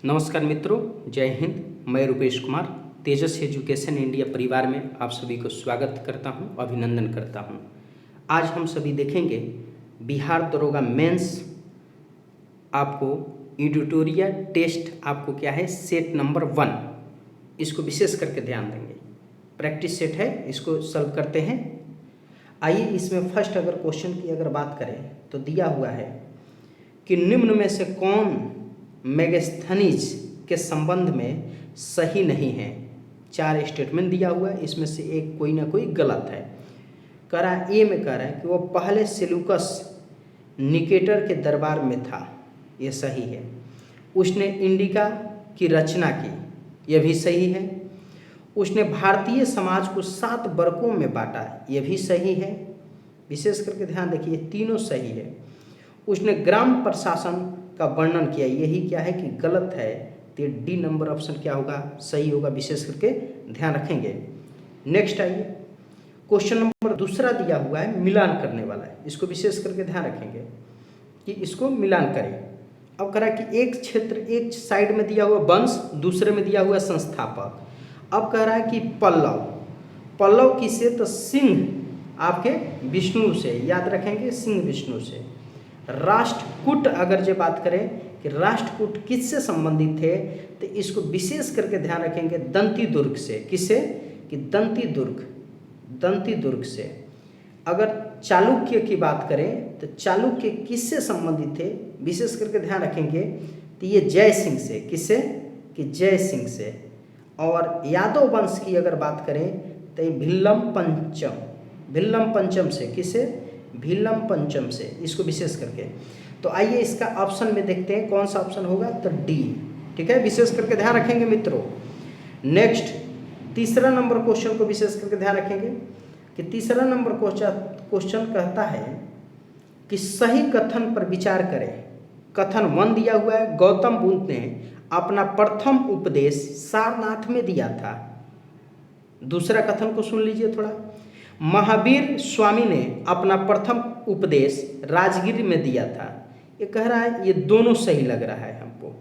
नमस्कार मित्रों, जय हिंद। मैं रुपेश कुमार तेजस एजुकेशन इंडिया परिवार में आप सभी को स्वागत करता हूं, अभिनंदन करता हूं। आज हम सभी देखेंगे बिहार दरोगा मेंस आपको एडिटोरियल टेस्ट आपको क्या है, सेट नंबर 1, इसको विशेष करके ध्यान देंगे। प्रैक्टिस सेट है, इसको सॉल्व करते हैं। आइए इसमें फर्स्ट अगर क्वेश्चन की अगर बात करें तो दिया हुआ है कि निम्न में से कौन मेगास्थनीज के संबंध में सही नहीं है। 4 स्टेटमेंट दिया हुआ है, इसमें से एक कोई ना कोई गलत है। कह रहा है ए में कह रहा है कि वो पहले सेल्यूकस निकेटर के दरबार में था, ये सही है। उसने इंडिका की रचना की, यह भी सही है। उसने भारतीय समाज को 7 वर्गों में बांटा, यह भी सही है। विशेष करके ध्यान देखिए, तीनों सही है। उसने ग्राम प्रशासन का वर्णन किया, यही क्या है कि गलत है। तो डी नंबर ऑप्शन क्या होगा, सही होगा। विशेष करके ध्यान रखेंगे। नेक्स्ट आइए, क्वेश्चन नंबर दूसरा दिया हुआ है, मिलान करने वाला है। इसको विशेष करके ध्यान रखेंगे कि इसको मिलान करें। अब कह रहा है कि एक क्षेत्र, एक साइड में दिया हुआ वंश, दूसरे में दिया हुआ संस्थापक। अब कह रहा है कि पल्लव किससे, तो सिंह आपके विष्णु से, याद रखेंगे, सिंह विष्णु से। राष्ट्रकूट अगर जो बात करें कि राष्ट्रकूट किससे संबंधित थे, तो इसको विशेष करके ध्यान रखेंगे दंती दुर्ग से। किससे, कि दंती दुर्ग से। अगर चालुक्य की बात करें तो चालुक्य किससे संबंधित थे, विशेष करके ध्यान रखेंगे तो ये जय सिंह से। किससे, कि जय सिंह से। और यादव वंश की अगर बात करें तो ये भिल्लम पंचम से। किससे, भिल्लम पंचम से। इसको विशेष करके तो आइए इसका ऑप्शन में देखते हैं कौन सा ऑप्शन होगा, तो डी। ठीक है, विशेष करके ध्यान रखेंगे मित्रों। नेक्स्ट तीसरा नंबर क्वेश्चन को विशेष करके ध्यान रखेंगे कि तीसरा नंबर क्वेश्चन कहता है कि सही कथन पर विचार करें। कथन 1 दिया हुआ है, गौतम बुद्ध ने अपना प्रथम उपदेश सारनाथ में दिया था। दूसरा कथन को सुन लीजिए थोड़ा, महावीर स्वामी ने अपना प्रथम उपदेश राजगीर में दिया था। ये कह रहा है ये दोनों सही लग रहा है हमको।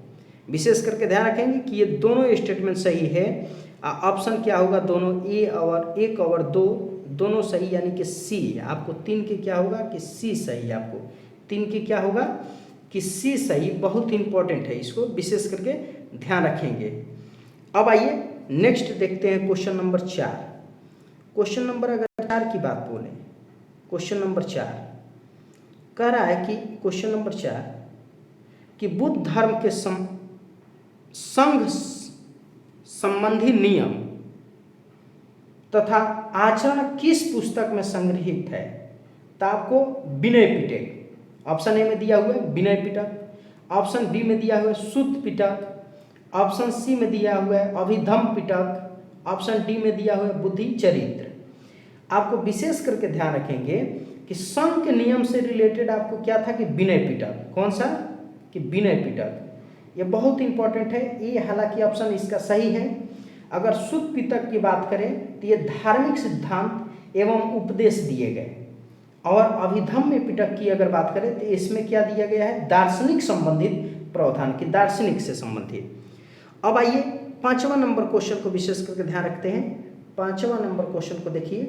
विशेष करके ध्यान रखेंगे कि ये दोनों स्टेटमेंट सही है। ऑप्शन क्या होगा, दोनों ए और 1 और 2 दोनों सही, यानी कि सी। आपको 3 के क्या होगा कि सी सही। आपको 3 के क्या होगा कि सी सही। बहुत इंपॉर्टेंट है, इसको विशेष करके ध्यान रखेंगे। अब आइए नेक्स्ट देखते हैं क्वेश्चन नंबर 4। क्वेश्चन नंबर अगर 4 की बात बोलें, क्वेश्चन नंबर 4 कह रहा है कि क्वेश्चन नंबर 4 कि बुद्ध धर्म के संघ संबंधी नियम तथा आचरण किस पुस्तक में संग्रहित है। तो आपको विनय पिटक, ऑप्शन ए में दिया हुआ है विनय पिटक, ऑप्शन बी में दिया हुआ है सुत्त पिटक, ऑप्शन सी में दिया हुआ है अभिधम्म पिटक, ऑप्शन डी में दिया हुआ है बुद्धि चरित्र। आपको विशेष करके ध्यान रखेंगे कि संघ के नियम से रिलेटेड आपको क्या था कि विनय पिटक। कौन सा, कि विनय पिटक। ये बहुत इंपॉर्टेंट है, ये हालांकि ऑप्शन इसका सही है। अगर सुत्त पिटक की बात करें तो ये धार्मिक सिद्धांत एवं उपदेश दिए गए। और अभिधम्म पिटक की अगर बात करें तो इसमें क्या दिया गया है, दार्शनिक संबंधित प्रावधान की, दार्शनिक से संबंधित। अब आइए 5वां नंबर क्वेश्चन को विशेष करके ध्यान रखते हैं। 5वां नंबर क्वेश्चन को देखिए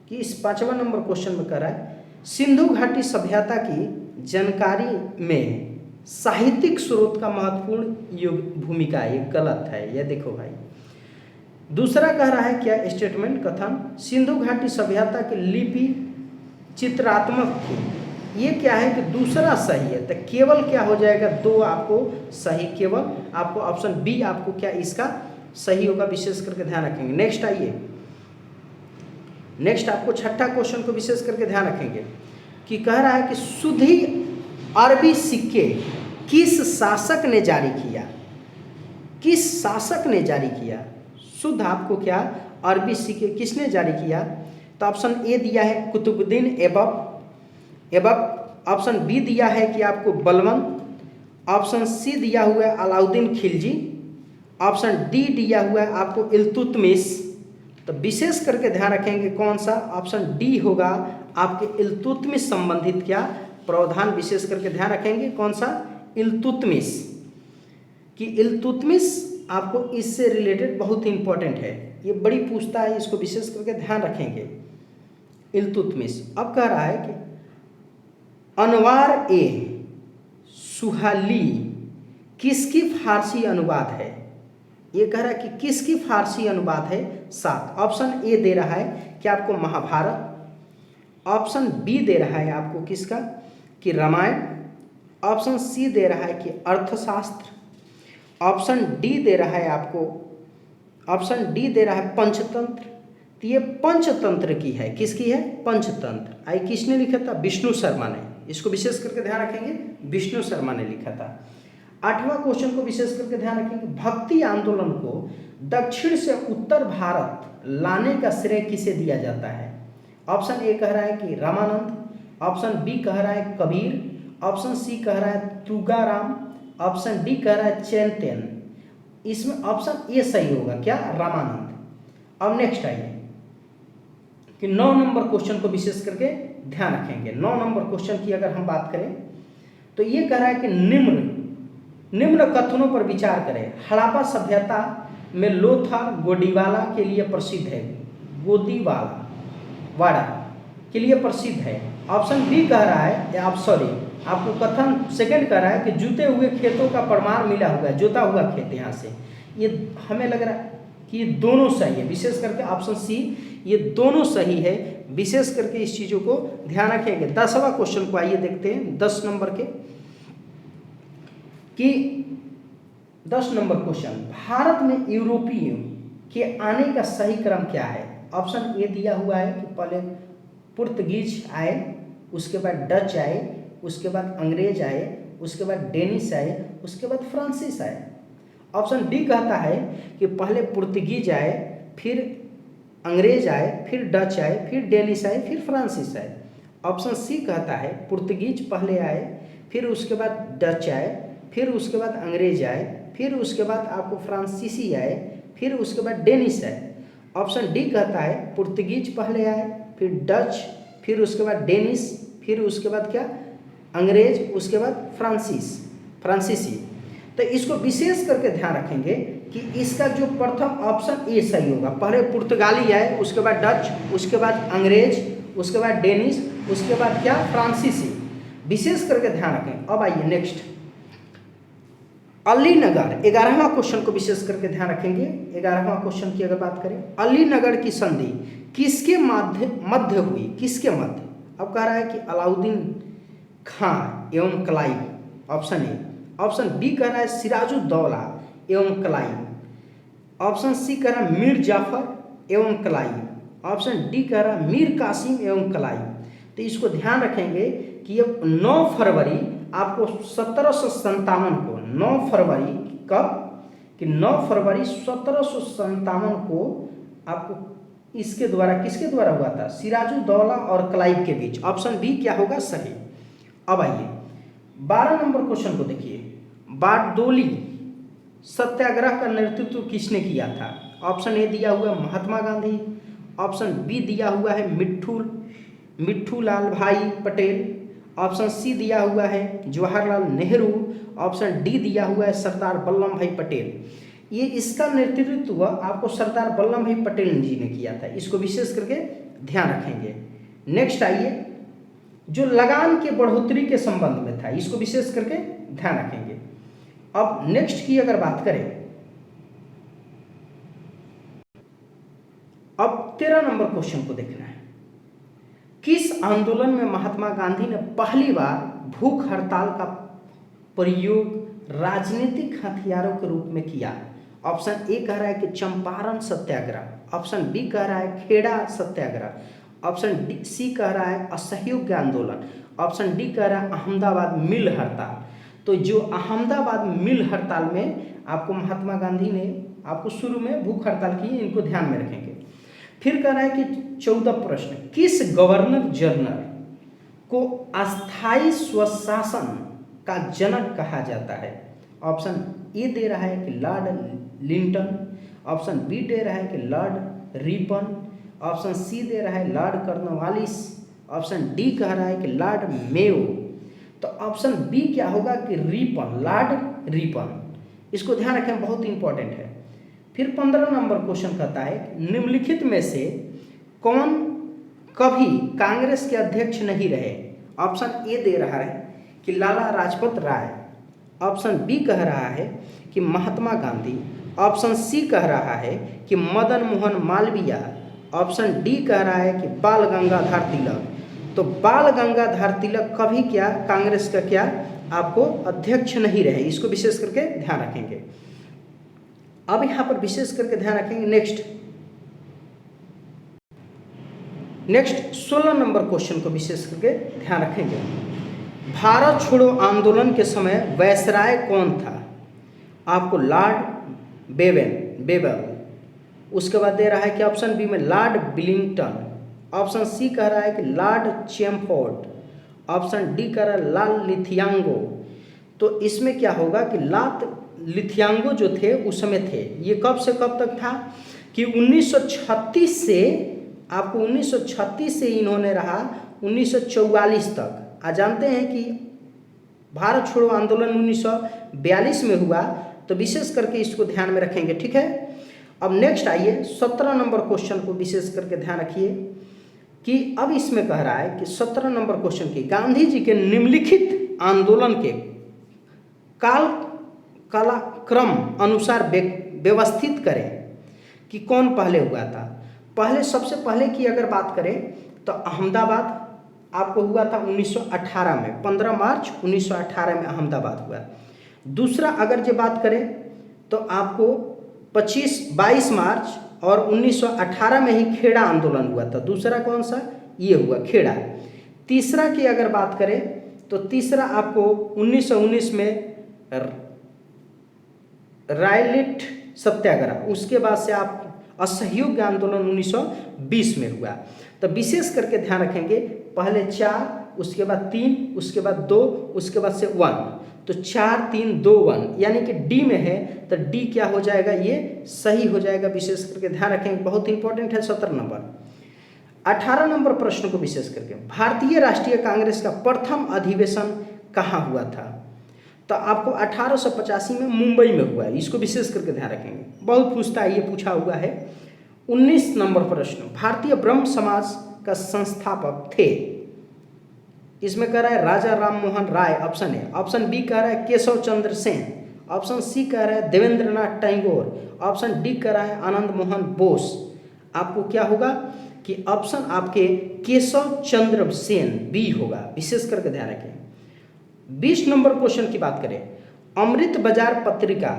कि इस 5वां नंबर क्वेश्चन में कह रहा है सिंधु घाटी सभ्यता की जानकारी में साहित्यिक स्रोत का महत्वपूर्ण भूमिका है। ये गलत है, ये देखो भाई। दूसरा कह रहा है क्या स्टेटमेंट, कथन सिंधु घाटी सभ्यता की लिपि चित्रात्मक थी। ये क्या है कि दूसरा सही है। तो केवल क्या हो जाएगा, 2 आपको सही, केवल आपको ऑप्शन बी आपको क्या इसका सही होगा। विशेष करके ध्यान रखेंगे। नेक्स्ट आइए, नेक्स्ट आपको 6ठा क्वेश्चन को विशेष करके ध्यान रखेंगे कि कह रहा है कि शुद्ध अरबी सिक्के किस शासक ने जारी किया। किस शासक ने जारी किया, शुद्ध आपको क्या अरबी सिक्के किसने जारी किया। तो ऑप्शन ए दिया है कुतुबुद्दीन ऐबक, ऑप्शन बी दिया है कि आपको बलवंत, ऑप्शन सी दिया हुआ है अलाउद्दीन खिलजी, ऑप्शन डी दिया हुआ है आपको इल्तुतमिश। तो विशेष करके ध्यान रखेंगे कौन सा, ऑप्शन डी होगा आपके इल्तुतमिश संबंधित क्या प्रावधान। विशेष करके ध्यान रखेंगे कौन सा, इल्तुतमिश। कि इल्तुतमिश आपको इससे रिलेटेड बहुत ही इंपॉर्टेंट है, ये बड़ी पूछता है, इसको विशेष करके ध्यान रखेंगे। इल्तुतमिश अब कह रहा है कि अनवार ए सुहाली किसकी फारसी अनुवाद है। ये कह रहा है कि किसकी फारसी अनुवाद है। 7 ऑप्शन ए दे रहा है कि आपको महाभारत, ऑप्शन बी दे रहा है आपको किसका कि रामायण, ऑप्शन सी दे रहा है कि अर्थशास्त्र, ऑप्शन डी दे रहा है आपको, ऑप्शन डी दे रहा है पंचतंत्र। तो ये पंचतंत्र की है, किसकी है पंचतंत्र। आई किसने लिखा था विष्णु शर्मा ने, इसको विशेष करके ध्यान रखेंगे विष्णु शर्मा ने लिखा था। 8वां क्वेश्चन को विशेष करके ध्यान रखेंगे भक्ति आंदोलन को दक्षिण से उत्तर भारत लाने का श्रेय किसे दिया जाता है। ऑप्शन ए कह रहा है कि रामानंद, ऑप्शन बी कह रहा है कबीर, ऑप्शन सी कह रहा है तुगाराम, ऑप्शन डी कह रहा है चैतन्य। इसमें ऑप्शन ए सही होगा, क्या रामानंद। अब नेक्स्ट आइए कि 9 नंबर क्वेश्चन को विशेष करके ध्यान रखेंगे। 9 नंबर क्वेश्चन की अगर हम बात करें तो ये कह रहा है कि निम्न कथनों पर विचार करें। हड़प्पा सभ्यता में लोथार गोदीवाला के लिए प्रसिद्ध है, गोदीवाला वाड़ा के लिए प्रसिद्ध है। ऑप्शन बी कह रहा है, आप सॉरी आपको कथन सेकंड कह रहा है कि जुते हुए खेतों का प्रमाण मिला हुआ है, जोता हुआ खेत यहाँ से। ये हमें लग रहा है कि ये दोनों सही है, विशेष करके ऑप्शन सी ये दोनों सही है। विशेष करके इस चीज़ों को ध्यान रखेंगे। 10वां क्वेश्चन को आइए देखते हैं 10 नंबर के कि 10 नंबर क्वेश्चन भारत में यूरोपीय के आने का सही क्रम क्या है। ऑप्शन ए दिया हुआ है कि पहले पुर्तगीज आए, उसके बाद डच आए, उसके बाद अंग्रेज आए, उसके बाद डेनिश आए, उसके बाद फ्रांसीस आए। ऑप्शन डी कहता है कि पहले पुर्तगीज आए, फिर अंग्रेज आए, फिर डच आए, फिर डेनिश आए, फिर फ्रांसीस आए। ऑप्शन सी कहता है पुर्तगीज पहले आए, फिर उसके बाद डच आए, फिर उसके बाद अंग्रेज आए, फिर उसके बाद आपको फ्रांसीसी आए, फिर उसके बाद डेनिश आए। ऑप्शन डी कहता है पुर्तगीज पहले आए, फिर डच, फिर उसके बाद डेनिश, फिर उसके बाद क्या अंग्रेज, उसके बाद फ्रांसीसी। तो इसको विशेष करके ध्यान रखेंगे कि इसका जो प्रथम ऑप्शन ए सही होगा। पहले पुर्तगाली आए, उसके बाद डच, उसके बाद अंग्रेज, उसके बाद डेनिश, उसके बाद क्या फ्रांसीसी। विशेष करके ध्यान रखें। अब आइए नेक्स्ट अलीनगर 11वां क्वेश्चन को विशेष करके ध्यान रखेंगे। 11वां क्वेश्चन की अगर बात करें अलीनगर की संधि किसके मध्य हुई, किसके मध्य। अब कह रहा है कि अलाउद्दीन खां एवं Clive, option A. Option B कह रहा है सिराजुद्दौला एवं क्लाइव, ऑप्शन सी कह रहा है मीर जाफर एवं क्लाइव, ऑप्शन डी कह रहा है मीर कासिम एवं क्लाइव। तो इसको ध्यान रखेंगे कि ये 9 फरवरी आपको 1757 को 9 फरवरी कब कि 9 फरवरी 1757 को आपको इसके द्वारा किसके द्वारा हुआ था, सिराजुद्दौला और क्लाइव के बीच। ऑप्शन बी क्या होगा सही। अब आइए 12 नंबर क्वेश्चन को देखिए। बारडोली सत्याग्रह का नेतृत्व किसने किया था। ऑप्शन ए दिया हुआ है महात्मा गांधी, ऑप्शन बी दिया हुआ है मिट्ठू लाल भाई पटेल, ऑप्शन सी दिया हुआ है जवाहरलाल नेहरू, ऑप्शन डी दिया हुआ है सरदार वल्लभ भाई पटेल। ये इसका नेतृत्व आपको सरदार वल्लभ भाई पटेल जी ने किया था, इसको विशेष करके ध्यान रखेंगे। नेक्स्ट आइए जो लगान के बढ़ोतरी के संबंध में था, इसको विशेष करके ध्यान रखेंगे। अब नेक्स्ट की अगर बात करें, अब 13 नंबर क्वेश्चन को देखना है। किस आंदोलन में महात्मा गांधी ने पहली बार भूख हड़ताल का प्रयोग राजनीतिक हथियारों के रूप में किया। ऑप्शन ए कह रहा है कि चंपारण सत्याग्रह, ऑप्शन बी कह रहा है खेड़ा सत्याग्रह, ऑप्शन सी कह रहा है असहयोग आंदोलन, ऑप्शन डी कह रहा है अहमदाबाद मिल हड़ताल। तो जो अहमदाबाद मिल हड़ताल में आपको महात्मा गांधी ने आपको शुरू में भूख हड़ताल की, इनको ध्यान में रखेंगे। फिर कह रहा है कि 14 प्रश्न किस गवर्नर जनरल को अस्थायी स्वशासन का जनक कहा जाता है। ऑप्शन ए दे रहा है कि लॉर्ड लिंटन, ऑप्शन बी दे रहा है कि लॉर्ड रिपन, ऑप्शन सी दे रहा है लॉर्ड कॉर्नवालिस, ऑप्शन डी कह रहा है कि लॉर्ड मेयो। तो ऑप्शन बी क्या होगा कि रिपन, लॉर्ड रिपन। इसको ध्यान रखें, बहुत इंपॉर्टेंट है। फिर 15 नंबर क्वेश्चन कहता है निम्नलिखित में से कौन कभी कांग्रेस के अध्यक्ष नहीं रहे। ऑप्शन ए दे रहा है कि लाला लाजपत राय, ऑप्शन बी कह रहा है कि महात्मा गांधी, ऑप्शन सी कह रहा है कि मदन मोहन मालवीय, ऑप्शन डी कह रहा है कि बाल गंगाधर तिलक। तो बाल गंगाधर तिलक कभी क्या कांग्रेस का क्या आपको अध्यक्ष नहीं रहे, इसको विशेष करके ध्यान रखेंगे। अब यहाँ पर विशेष करके ध्यान रखेंगे नेक्स्ट 16 नंबर क्वेश्चन को विशेष करके ध्यान रखेंगे। भारत छोड़ो आंदोलन के समय वायसराय कौन था। आपको लॉर्ड बेबल, उसके बाद दे रहा है कि ऑप्शन बी में लॉर्ड विलिंगटन, ऑप्शन सी कह रहा है कि लॉर्ड चैमफोर्ड, ऑप्शन डी कह रहा है लॉर्ड लिथियांगो। तो इसमें क्या होगा कि लॉर्ड लिथियांगो जो थे उस समय थे। ये कब से कब तक था कि 1936 से, आपको 1936 से इन्होंने रहा 1944 तक। आज जानते हैं कि भारत छोड़ो आंदोलन 1942 में हुआ, तो विशेष करके इसको ध्यान में रखेंगे, ठीक है। अब नेक्स्ट आइए 17 नंबर क्वेश्चन को विशेष करके ध्यान रखिए कि अब इसमें कह रहा है कि 17 नंबर क्वेश्चन की गांधी जी के निम्नलिखित आंदोलन के कालक्रम अनुसार व्यवस्थित करें कि कौन पहले हुआ था। पहले सबसे पहले की अगर बात करें तो अहमदाबाद आपको हुआ था 1918 में, 15 मार्च 1918 में अहमदाबाद हुआ। दूसरा अगर जो बात करें तो आपको 22 मार्च और 1918 में ही खेड़ा आंदोलन हुआ था। दूसरा कौन सा, ये हुआ खेड़ा। तीसरा की अगर बात करें तो तीसरा आपको 1919 में रायलिट सत्याग्रह, उसके बाद से आप असहयोग आंदोलन 1920 में हुआ। तो विशेष करके ध्यान रखेंगे पहले 4, उसके बाद 3, उसके बाद 2, उसके बाद से 1, तो 4 3 2 1 यानी कि डी में है, तो डी क्या हो जाएगा, ये सही हो जाएगा। विशेष करके ध्यान रखेंगे, बहुत इंपॉर्टेंट है। 17 नंबर 18 नंबर प्रश्न को विशेष करके, भारतीय राष्ट्रीय कांग्रेस का प्रथम अधिवेशन कहाँ हुआ था। तो आपको 1885 में मुंबई में हुआ है, इसको विशेष करके ध्यान रखेंगे, बहुत पूछता है, ये पूछा हुआ है। 19 नंबर प्रश्न, भारतीय ब्रह्म समाज का संस्थापक थे। इसमें कह रहा है राजा Ram Mohan Roy, option A. Option B कह रहा है केशव चंद्र सेन, ऑप्शन सी कह रहा है देवेंद्रनाथ टैगोर, ऑप्शन डी कह रहा है आनंद मोहन बोस। आपको क्या होगा कि ऑप्शन आपके केशव चंद्र सेन बी होगा, विशेष करके ध्यान रखें। 20 नंबर क्वेश्चन की बात करें, अमृत बाजार पत्रिका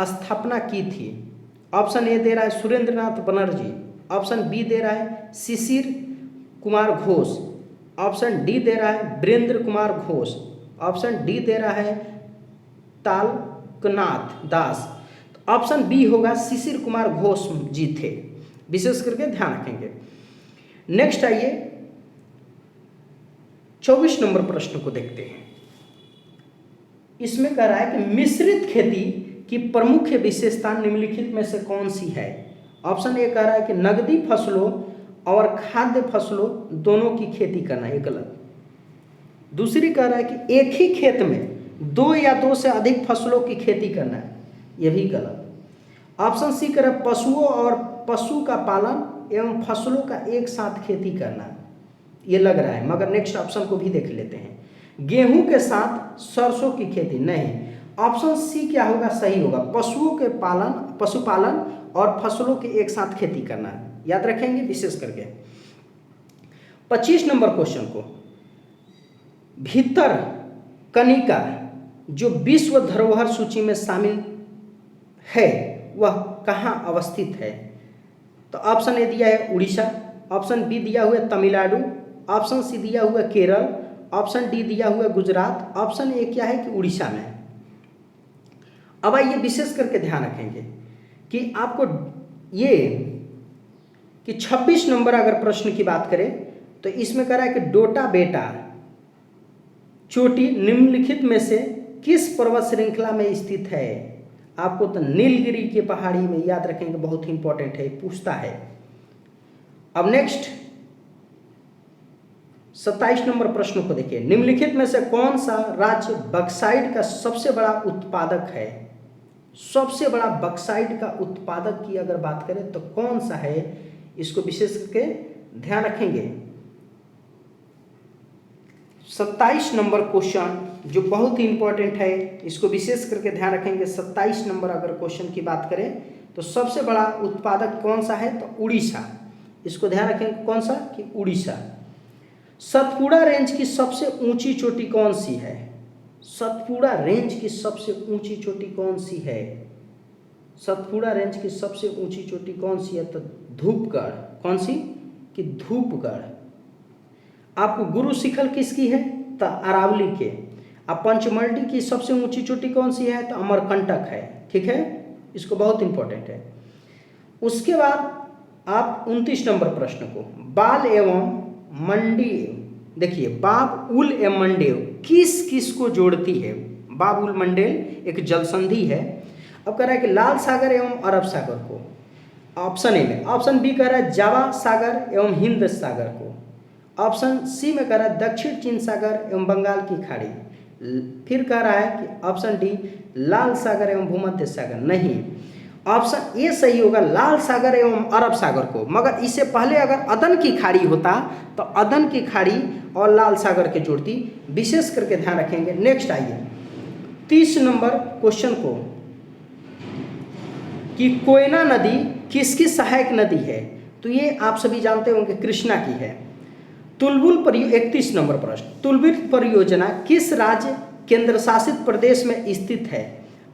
स्थापना की थी। ऑप्शन ए दे रहा है सुरेंद्रनाथ बनर्जी, ऑप्शन बी दे रहा है शिशिर कुमार घोष, ऑप्शन डी दे रहा है वीरेंद्र कुमार घोष, ऑप्शन डी दे रहा है तालकनाथ दास। ऑप्शन बी होगा शिशिर कुमार घोष जी थे, विशेष करके ध्यान रखेंगे। नेक्स्ट आइए 24 नंबर प्रश्न को देखते हैं। इसमें कह रहा है कि मिश्रित खेती की प्रमुख विशेषता निम्नलिखित में से कौन सी है। ऑप्शन ए कह रहा है कि नकदी फसलों और खाद्य फसलों दोनों की खेती करना, ये गलत। दूसरी कह रहा है कि एक ही खेत में 2 या 2 से अधिक फसलों की खेती करना है, यह भी गलत। ऑप्शन सी कह रहा है पशुओं और पशु का पालन एवं फसलों का एक साथ खेती करना, ये लग रहा है, मगर नेक्स्ट ऑप्शन को भी देख लेते हैं। गेहूं के साथ सरसों की खेती नहीं। ऑप्शन सी क्या होगा, सही होगा, पशुओं के पालन, पशुपालन और फसलों के एक साथ खेती करना है, याद रखेंगे विशेष करके। 25 नंबर क्वेश्चन को, भीतर कनिका जो विश्व धरोहर सूची में शामिल है वह कहाँ अवस्थित है। तो ऑप्शन ए दिया है उड़ीसा, ऑप्शन बी दिया हुआ है तमिलनाडु, ऑप्शन सी दिया हुआ है केरल, ऑप्शन डी दिया हुआ है गुजरात, ऑप्शन ए क्या है कि उड़ीसा में। अब आइए विशेष करके ध्यान रखेंगे कि आपको ये कि 26 नंबर अगर प्रश्न की बात करें तो इसमें कह रहा है कि डोटा बेटा चोटी निम्नलिखित में से किस पर्वत श्रृंखला में स्थित है। आपको तो नीलगिरी के पहाड़ी में, याद रखेंगे, बहुत ही इंपॉर्टेंट है, पूछता है। अब नेक्स्ट 27 नंबर प्रश्न को देखिए, निम्नलिखित में से कौन सा राज्य बक्साइट का सबसे बड़ा उत्पादक है। सबसे बड़ा बक्साइट का उत्पादक की अगर बात करें तो कौन सा है, इसको विशेष करके ध्यान रखेंगे। 27 नंबर क्वेश्चन जो बहुत ही इंपॉर्टेंट है, इसको विशेष करके ध्यान रखेंगे। 27 नंबर अगर क्वेश्चन की बात करें तो सबसे बड़ा उत्पादक कौन सा है, तो उड़ीसा। इसको ध्यान रखेंगे कौन सा, कि उड़ीसा। सतपुड़ा रेंज की सबसे ऊंची चोटी कौन सी है, सतपुड़ा रेंज की सबसे ऊंची चोटी कौन सी है, सतपुड़ा रेंज की सबसे ऊंची चोटी कौन सी है, तो धूपगढ़। कौन सी, कि धूपगढ़। आपको गुरु शिखर किसकी है, तो अरावली के। अब पंचमढ़ी की सबसे ऊंची चोटी कौन सी है, तो अमरकंटक है। ठीक है, इसको बहुत इंपॉर्टेंट है। उसके बाद आप 29 नंबर प्रश्न को, बाल एवं मंडेव, देखिए बाब उल एवं मंडेव किस किस को जोड़ती है। बाब उल मंडेल एक जल संधि है। अब कह रहा है कि लाल सागर एवं अरब सागर को, ऑप्शन ए में। ऑप्शन बी कह रहा है जावा सागर एवं हिंद सागर को। ऑप्शन सी में कह रहा है दक्षिण चीन सागर एवं बंगाल की खाड़ी। फिर कह रहा है कि ऑप्शन डी लाल सागर एवं भूमध्य सागर। नहीं, ऑप्शन ए सही होगा, लाल सागर एवं अरब सागर को। मगर इससे पहले अगर अदन की खाड़ी होता तो अदन की खाड़ी और लाल सागर के जोड़ती, विशेष करके ध्यान रखेंगे। नेक्स्ट आइए 30 नंबर क्वेश्चन को, कि कोयना नदी किसकी सहायक नदी है, तो ये आप सभी जानते होंगे कृष्णा की है। तुलबुल 31 नंबर प्रश्न, तुलबुल परियोजना किस राज्य केंद्र शासित प्रदेश में स्थित है।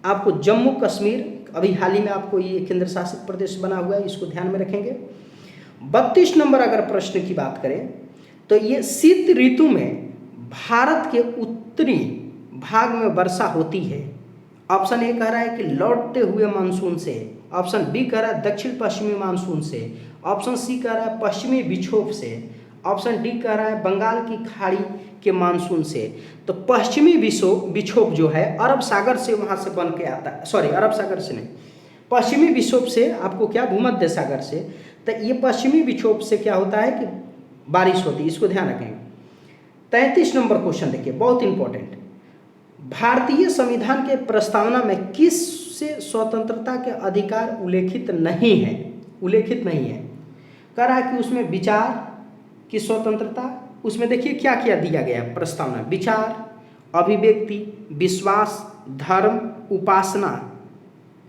आपको जम्मू कश्मीर, अभी हाल ही में आपको ये केंद्र शासित प्रदेश बना हुआ है, इसको ध्यान में रखेंगे। 32 नंबर अगर प्रश्न की बात करें तो ये शीत ऋतु में भारत के उत्तरी भाग में वर्षा होती है। ऑप्शन ए कह रहा है कि लौटते हुए मानसून से। ऑप्शन बी कह रहा है दक्षिण पश्चिमी मानसून से। ऑप्शन सी कह रहा है पश्चिमी विक्षोभ से। ऑप्शन डी कह रहा है बंगाल की खाड़ी के मानसून से। तो पश्चिमी विक्षोभ जो है अरब सागर से वहाँ से बन के आता है, सॉरी अरब सागर से नहीं, पश्चिमी विक्षोभ से आपको क्या, भूमध्य सागर से। तो ये पश्चिमी विक्षोभ से क्या होता है कि बारिश होती है, इसको ध्यान रखेंगे। 33 नंबर क्वेश्चन देखिए, बहुत इंपॉर्टेंट। भारतीय संविधान के प्रस्तावना में किस से स्वतंत्रता के अधिकार उल्लेखित नहीं है, उल्लेखित नहीं है। कह रहा है कि उसमें विचार की स्वतंत्रता, उसमें देखिए क्या क्या दिया गया है प्रस्तावना, विचार, अभिव्यक्ति, विश्वास, धर्म, उपासना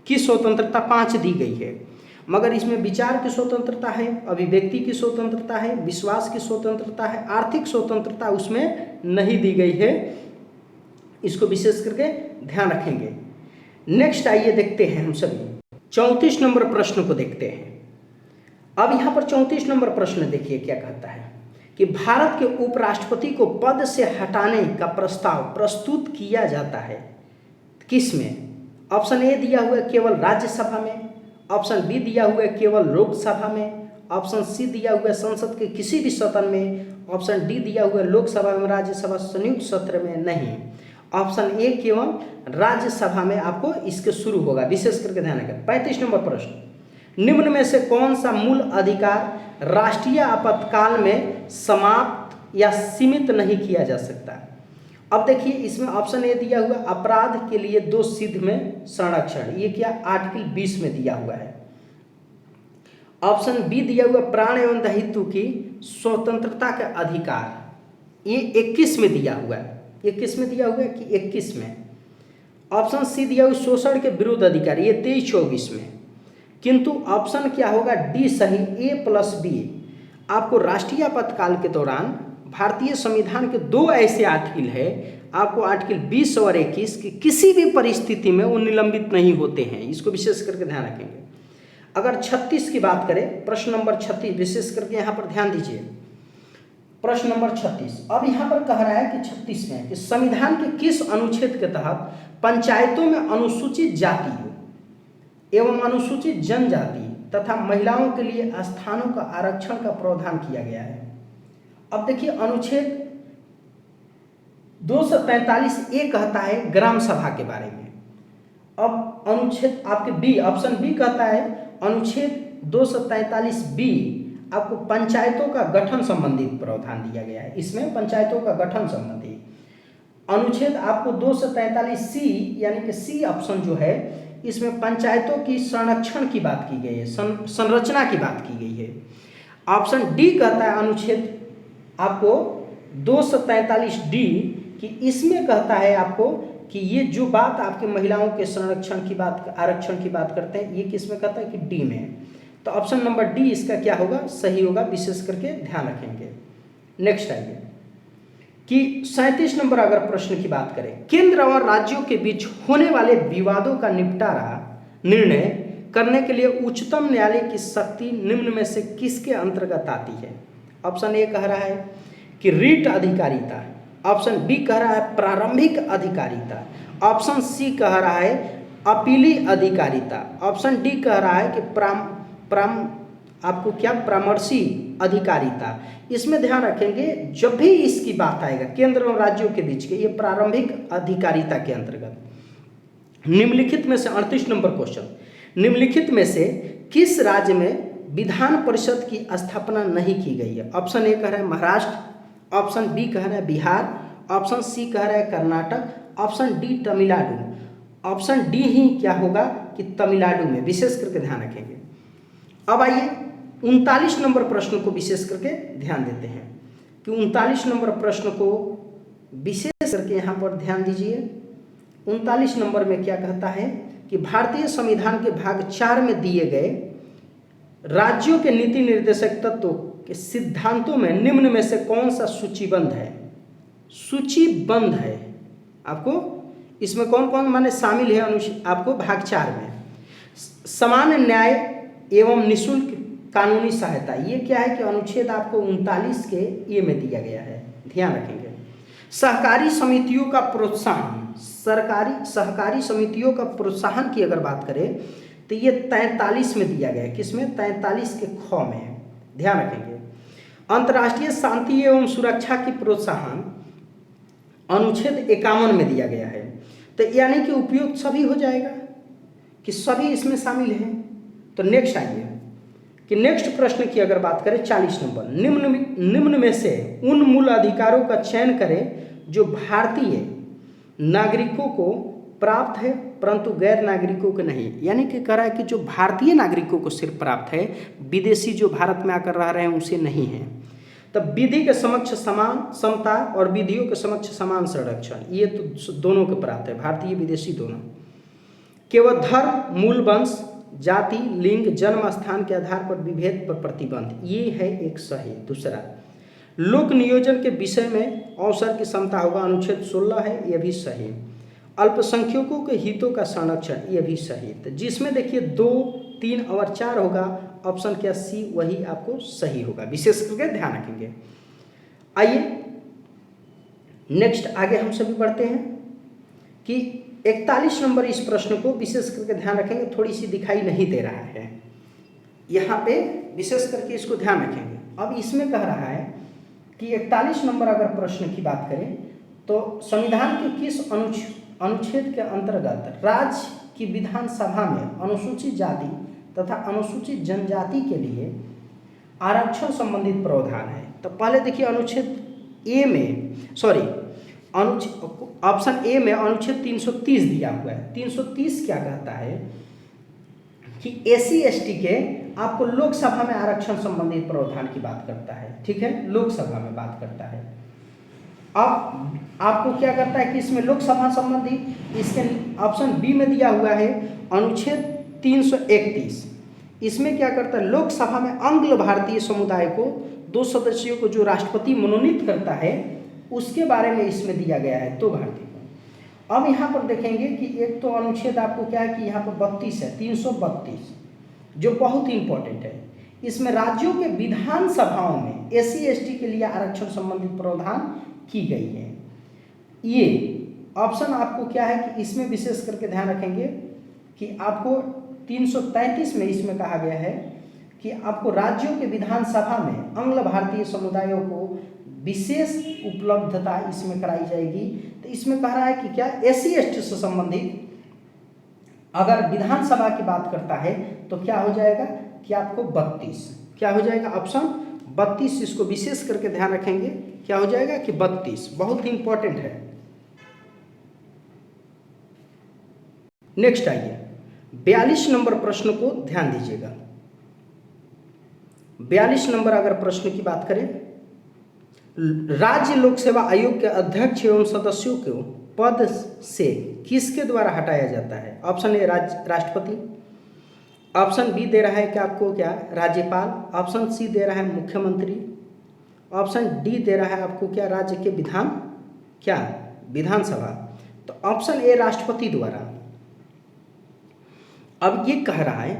की स्वतंत्रता 5 दी गई है। मगर इसमें विचार की स्वतंत्रता है, अभिव्यक्ति की स्वतंत्रता है, विश्वास की स्वतंत्रता है, आर्थिक स्वतंत्रता उसमें नहीं दी गई है। इसको विशेष करके ध्यान रखेंगे। नेक्स्ट आइए देखते हैं हम सभी 34 नंबर प्रश्न को देखते हैं। अब यहाँ पर 34 नंबर प्रश्न देखिए क्या कहता है, कि भारत के उपराष्ट्रपति को पद से हटाने का प्रस्ताव प्रस्तुत किया जाता है किस में। ऑप्शन ए दिया हुआ है केवल राज्यसभा में। ऑप्शन बी दिया हुआ है केवल लोकसभा में। ऑप्शन सी दिया हुआ है संसद के किसी भी सदन में। ऑप्शन डी दिया हुआ है लोकसभा एवं राज्यसभा संयुक्त सत्र में। नहीं, ऑप्शन ए केवल राज्यसभा में आपको इसके शुरू होगा, विशेष करके ध्यान रखें। 35 नंबर प्रश्न, निम्न में से कौन सा मूल अधिकार राष्ट्रीय आपातकाल में समाप्त या सीमित नहीं किया जा सकता। अब देखिए इसमें ऑप्शन ए दिया हुआ अपराध के लिए दोषसिद्ध में संरक्षण, ये क्या आर्टिकल 20 में दिया हुआ है। ऑप्शन बी दिया हुआ प्राण एवं दायित्व की स्वतंत्रता का अधिकार, ये 21 में दिया हुआ है। 21 में दिया हुआ है कि 21 में। ऑप्शन सी दिया हुआ शोषण के विरुद्ध अधिकार, ये 23-24 में। किंतु ऑप्शन क्या होगा, डी सही, ए प्लस बी। आपको राष्ट्रीय आपातकाल के दौरान भारतीय संविधान के 2 ऐसे आर्टिकल है, आपको आर्टिकल 20 और 21 की किसी भी परिस्थिति में वो निलंबित नहीं होते हैं, इसको विशेष करके ध्यान रखेंगे। अगर 36 की बात करें, प्रश्न नंबर 36, विशेष करके यहाँ पर ध्यान दीजिए। प्रश्न नंबर 36, अब यहाँ पर कह रहा है कि 36 में कि संविधान के किस अनुच्छेद के तहत पंचायतों में अनुसूचित जाति एवं अनुसूचित जनजाति तथा महिलाओं के लिए स्थानों का आरक्षण का प्रावधान किया गया है। अब देखिए अनुच्छेद 243 ए कहता है ग्राम सभा के बारे में। अब अनुच्छेद आपके बी, ऑप्शन बी कहता है अनुच्छेद 243 बी आपको पंचायतों का गठन संबंधी प्रावधान दिया गया है। इसमें पंचायतों का गठन संबंधी अनुच्छेद आपको 243 सी, यानी कि सी ऑप्शन जो है, इसमें पंचायतों की संरक्षण की बात की गई है, संरचना की बात की गई है। ऑप्शन डी कहता है अनुच्छेद आपको 243 डी कि इसमें कहता है आपको कि ये जो बात आपके महिलाओं के संरक्षण की बात, आरक्षण की बात करते हैं, ये किस में कहता है कि डी में है। तो ऑप्शन नंबर डी इसका क्या होगा, सही होगा, विशेष करके ध्यान रखेंगे। नेक्स्ट आइए कि 37 नंबर अगर प्रश्न की बात करें, केंद्र और राज्यों के बीच होने वाले विवादों का निर्णय करने के लिए उच्चतम न्यायालय की शक्ति निम्न में से किसके अंतर्गत आती है। ऑप्शन ए कह रहा है कि रीट अधिकारिता, ऑप्शन बी कह रहा है प्रारंभिक अधिकारिता, ऑप्शन सी कह रहा है अपीली अधिकारिता, ऑप्शन डी कह रहा है कि आपको क्या परामर्शी अधिकारिता। इसमें ध्यान रखेंगे जब भी इसकी बात आएगा केंद्र और राज्यों के बीच के, ये प्रारंभिक अधिकारिता के अंतर्गत। निम्नलिखित में से 38 नंबर क्वेश्चन, निम्नलिखित में से किस राज्य में विधान परिषद की स्थापना नहीं की गई है। ऑप्शन ए कह रहा है महाराष्ट्र, ऑप्शन बी कह रहा है बिहार, ऑप्शन सी कह रहा है Karnataka, option D Tamil Nadu. Option D ही क्या होगा कि तमिलनाडु में, विशेष करके ध्यान रखेंगे। अब आइए 39 नंबर प्रश्न को विशेष करके ध्यान देते हैं कि 39 नंबर प्रश्न को विशेष करके यहाँ पर ध्यान दीजिए। 39 नंबर में क्या कहता है कि भारतीय संविधान के भाग 4 में दिए गए राज्यों के नीति निर्देशक तत्वों के सिद्धांतों में निम्न में से कौन सा सूचीबद्ध है। सूचीबद्ध है आपको, इसमें कौन कौन माने शामिल है आपको भाग 4 में। सामान्य न्याय एवं निःशुल्क कानूनी सहायता, ये क्या है कि अनुच्छेद आपको 39 के ए में दिया गया है, ध्यान रखेंगे। सहकारी समितियों का प्रोत्साहन, सहकारी समितियों का प्रोत्साहन की अगर बात करें तो ये 43 में दिया गया है, किसमें 43 के ख में है, ध्यान रखेंगे। अंतर्राष्ट्रीय शांति एवं सुरक्षा की प्रोत्साहन अनुच्छेद 51 में दिया गया है। तो यानी कि उपयुक्त सभी हो जाएगा कि सभी इसमें शामिल हैं। तो नेक्स्ट आइए कि नेक्स्ट प्रश्न की अगर बात करें 40 नंबर, निम्न में से उन मूल अधिकारों का चयन करें जो भारतीय नागरिकों को प्राप्त है परंतु गैर नागरिकों को नहीं। यानी कि कह रहा है कि जो भारतीय नागरिकों को सिर्फ प्राप्त है, विदेशी जो भारत में आकर रह रहे हैं उसे नहीं है। तब विधि के समक्ष समान समता और विधियों के समक्ष समान संरक्षण, ये तो दोनों के प्राप्त है, भारतीय विदेशी दोनों। केवल धर्म, मूल वंश, जाति, लिंग, जन्म स्थान के आधार पर विभेद पर प्रतिबंध, ये है एक सही। दूसरा, लोक नियोजन के विषय में अवसर की समता होगा, अनुच्छेद 16 है, यह भी सही। अल्पसंख्यकों के हितों का संरक्षण, यह भी सही। तो जिसमें देखिए 2, 3 और 4 होगा, ऑप्शन क्या सी वही आपको सही होगा, विशेष करके ध्यान रखेंगे। आइए नेक्स्ट आगे हम सभी बढ़ते हैं कि 41 नंबर इस प्रश्न को विशेष करके ध्यान रखेंगे, थोड़ी सी दिखाई नहीं दे रहा है यहाँ पे, विशेष करके इसको ध्यान रखेंगे। अब इसमें कह रहा है कि 41 नंबर अगर प्रश्न की बात करें तो संविधान के किस अनुच्छेद के अंतर्गत राज्य की विधानसभा में अनुसूचित जाति तथा अनुसूचित जनजाति के लिए आरक्षण संबंधित प्रावधान है। तो पहले देखिए अनुच्छेद ए में, ऑप्शन ए में अनुच्छेद 330 दिया हुआ है। 330 क्या कहता है कि SC ST के आपको लोकसभा में आरक्षण संबंधित प्रावधान की बात करता है, ठीक है, लोकसभा में बात करता है। अब आपको क्या करता है कि इसमें लोकसभा संबंधी, इसके ऑप्शन बी में दिया हुआ है अनुच्छेद 331, इसमें क्या करता है, लोकसभा में आंग्ल भारतीय समुदाय को 2 सदस्यों को जो राष्ट्रपति मनोनीत करता है उसके बारे में इसमें दिया गया है 2 भारतीय को। अब यहाँ पर देखेंगे कि एक तो अनुच्छेद आपको क्या है कि यहाँ पर 32 है, 332, जो बहुत ही इंपॉर्टेंट है। इसमें राज्यों के विधानसभाओं में SC ST के लिए आरक्षण संबंधित प्रावधान की गई है। ये ऑप्शन आपको क्या है कि इसमें विशेष करके ध्यान रखेंगे कि आपको 333 में इसमें कहा गया है कि आपको राज्यों के विधानसभा में आंग्ल भारतीय समुदायों को विशेष उपलब्धता इसमें कराई जाएगी। तो इसमें कह रहा है कि क्या SC ST से संबंधित अगर विधानसभा की बात करता है तो क्या हो जाएगा कि आपको 32, क्या हो जाएगा ऑप्शन 32, इसको विशेष करके ध्यान रखेंगे, क्या हो जाएगा कि 32, बहुत ही इंपॉर्टेंट है। नेक्स्ट आइए 42 नंबर प्रश्न को ध्यान दीजिएगा। 42 नंबर अगर प्रश्न की बात करें, राज्य लोक सेवा आयोग के अध्यक्ष एवं सदस्यों को पद से किसके द्वारा हटाया जाता है? ऑप्शन ए राष्ट्रपति, ऑप्शन बी दे रहा है कि आपको क्या, राज्यपाल, ऑप्शन सी दे रहा है मुख्यमंत्री, ऑप्शन डी दे रहा है आपको क्या, राज्य के विधानसभा। तो ऑप्शन ए राष्ट्रपति द्वारा। अब ये कह रहा है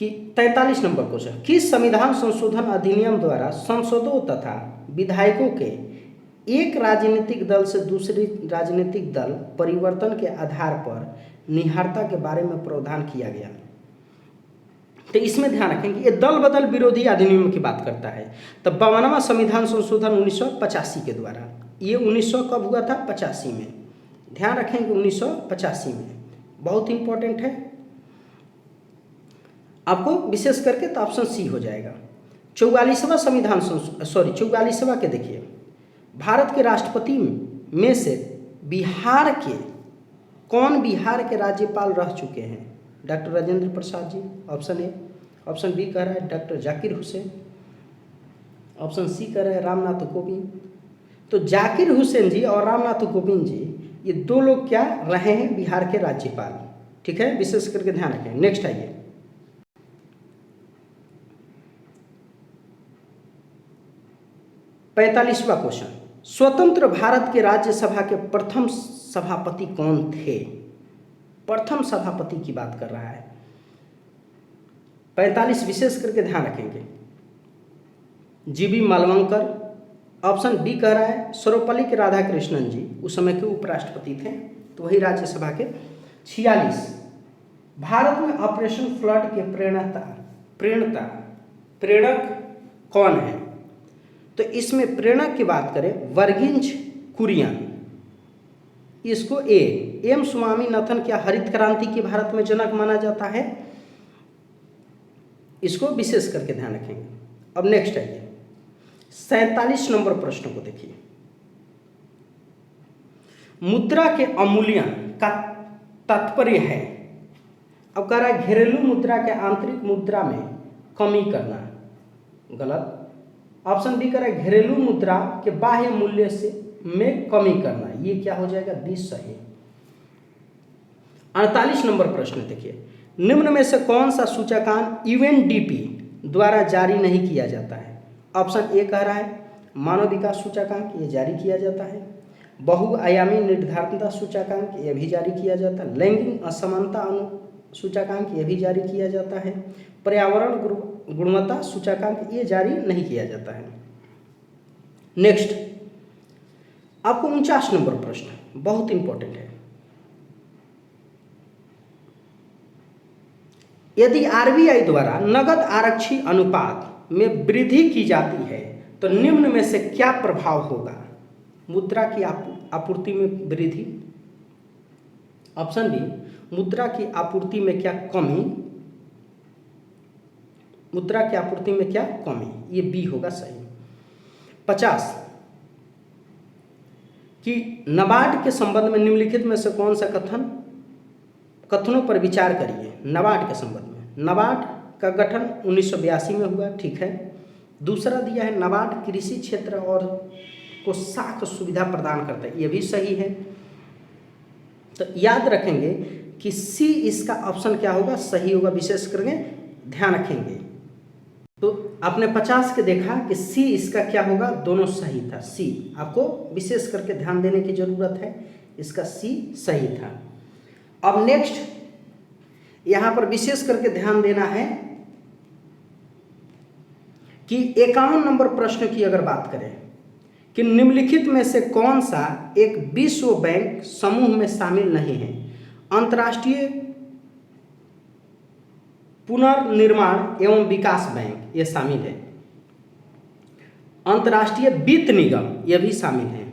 कि 43 नंबर क्वेश्चन, किस संविधान संशोधन अधिनियम द्वारा सांसदों तथा विधायकों के एक राजनीतिक दल से दूसरे राजनीतिक दल परिवर्तन के आधार पर निहारता के बारे में प्रावधान किया गया? तो इसमें ध्यान रखेंगे ये दल बदल विरोधी अधिनियम की बात करता है। तो 52वां संविधान संशोधन 1985 के द्वारा, ये 1900 कब हुआ था? 85 में। ध्यान रखेंगे 1985 में, बहुत इंपॉर्टेंट है आपको विशेष करके, तो ऑप्शन सी हो जाएगा। 44वां संविधान 44वां के देखिए, भारत के राष्ट्रपति में से बिहार के राज्यपाल रह चुके हैं? Doctor Rajendra Prasad ji, option A. Option B कह रहा है doctor Zakir Hussain, option C कह रहा है रामनाथ कोविंद। तो जाकिर हुसैन जी और रामनाथ कोविंद जी, ये दो लोग क्या रहे हैं? बिहार के राज्यपाल। ठीक है, विशेष करके ध्यान रखें। नेक्स्ट आइए, 45वां क्वेश्चन, स्वतंत्र भारत के राज्यसभा के प्रथम सभापति कौन थे? प्रथम सभापति की बात कर रहा है। 45 विशेष करके ध्यान रखेंगे, जीबी मालवंकर। ऑप्शन बी कह रहा है सर्वपल्ली के राधाकृष्णन जी, उस समय के उपराष्ट्रपति थे, तो वही राज्यसभा के। 46, भारत में ऑपरेशन फ्लड के प्रेरक कौन है? तो इसमें प्रेरक की बात करें वर्गीज कुरियन, इसको एम स्वामीनाथन क्या हरित क्रांति की भारत में जनक माना जाता है? इसको विशेष करके ध्यान रखेंगे। अब नेक्स्ट आइए, 47 नंबर प्रश्न को देखिए, मुद्रा के अवमूल्यन का तात्पर्य है। अब कह रहा है घरेलू मुद्रा के आंतरिक मुद्रा में कमी करना, गलत। ऑप्शन बी कह रहा है घरेलू मुद्रा के बाह्य मूल्य में कमी करना, ये क्या हो जाएगा? बी सही। 48 नंबर प्रश्न देखिए, निम्न में से कौन सा सूचकांक यूएनडीपी द्वारा जारी नहीं किया जाता है? ऑप्शन ए कह रहा है मानव विकास सूचकांक, ये जारी किया जाता है। बहुआयामी निर्धारणता सूचकांक, ये भी जारी किया जाता है। लैंगिक असमानता सूचकांक, ये भी जारी किया जाता है। पर्यावरण गुणवत्ता सूचकांक, ये जारी नहीं किया जाता है। नेक्स्ट, आपको 49 नंबर प्रश्न बहुत इंपॉर्टेंट है। यदि आरबीआई द्वारा नगद आरक्षी अनुपात में वृद्धि की जाती है तो निम्न में से क्या प्रभाव होगा? मुद्रा की आपूर्ति में वृद्धि, ऑप्शन बी मुद्रा की आपूर्ति में क्या कमी, मुद्रा की आपूर्ति में क्या कमी, ये बी होगा सही। 50 कि नाबार्ड के संबंध में निम्नलिखित में से कौन सा कथनों पर विचार करिए। नाबार्ड के संबंध में, नाबार्ड का गठन 1982 में हुआ, ठीक है। दूसरा दिया है नाबार्ड कृषि क्षेत्र और को साख सुविधा प्रदान करता है, ये भी सही है। तो याद रखेंगे कि सी इसका ऑप्शन क्या होगा? सही होगा, विशेष करके ध्यान रखेंगे। तो आपने 50 के देखा कि सी इसका क्या होगा? दोनों सही था, सी आपको विशेष करके ध्यान देने की जरूरत है, इसका सी सही था। अब नेक्स्ट यहां पर विशेष करके ध्यान देना है कि 51 नंबर प्रश्न की अगर बात करें कि निम्नलिखित में से कौन सा एक विश्व बैंक समूह में शामिल नहीं है? अंतर्राष्ट्रीय पुनर्निर्माण एवं विकास बैंक ये शामिल है, अंतर्राष्ट्रीय वित्त निगम ये भी शामिल है।